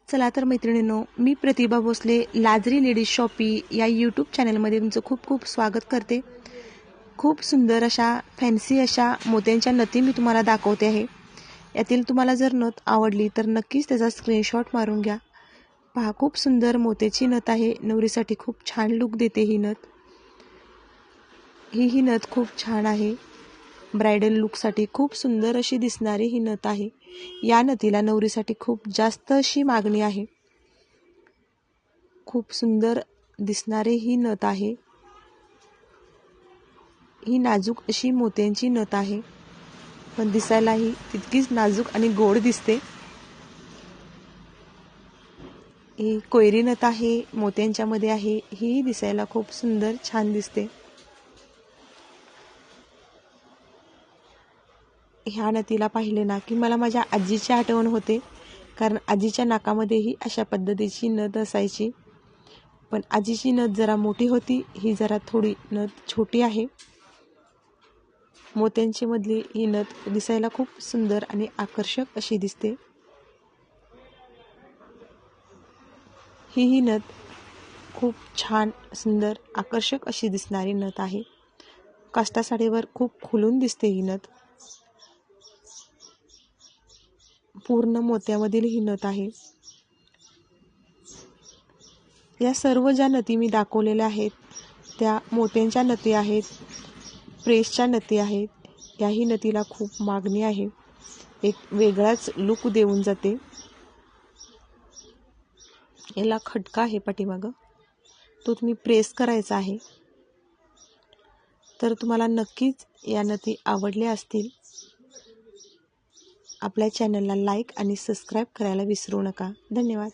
चला तर मैत्रिणींनो, मी प्रतिभा भोसले लाजरी लेडीज शॉपी या यूट्यूब चॅनलमध्ये तुमचं खूप खूप स्वागत करते। खूप सुंदर अशा फॅन्सी अशा मोत्यांच्या नथी मी तुम्हाला दाखवते आहे। यातील तुम्हाला जर नथ आवडली तर नक्कीच त्याचा स्क्रीनशॉट मारून घ्या। पहा, खूप सुंदर मोत्याची नथ आहे। नवरीसाठी खूप छान लुक देते ही नथ। ही नथ खूप छान आहे। ब्राइडल लुकसाठी खूप सुंदर अशी दिसणारी ही नथ आहे। या नथीला नवरीसाठी खूप जास्त अशी मागणी आहे। खूप सुंदर दिसणारी ही नथ आहे। ही नाजूक अशी मोत्यांची नथ आहे, पण दिसायलाही तितकीच नाजूक आणि गोड दिसते। ही कोयरी नथ आहे, मोत्यांच्या मध्ये आहे। ही दिसायला खूप सुंदर छान दिसते। ह्या नथीला पाहिले ना की मला माझ्या आजीची आठवण होते, कारण आजीच्या नाकामध्येही अशा पद्धतीची नथ असायची। पण आजीची नथ जरा मोठी होती, ही जरा थोडी नथ छोटी आहे। मोत्यांची मधली ही नथ दिसायला खूप सुंदर आणि आकर्षक अशी दिसते। ही नथ खूप छान सुंदर आकर्षक अशी दिसणारी नथ आहे। काष्टा साडीवर खूप खुलून दिसते ही नथ। पूर्ण मोत्यामधील ही नथ आहे। या सर्व ज्या नथी मी दाखवलेल्या आहेत त्या मोत्यांच्या नथी आहेत, प्रेसच्या नथी आहेत। याही नथीला खूप मागणी आहे, एक वेगळाच लुक देऊन जाते। याला खटका आहे पाठीमागं, तो तुम्ही प्रेस करायचा आहे। तर तुम्हाला नक्कीच या नथी आवडल्या असतील। आपल्या चॅनलला लाईक आणि सबस्क्राईब करायला विसरू नका। धन्यवाद।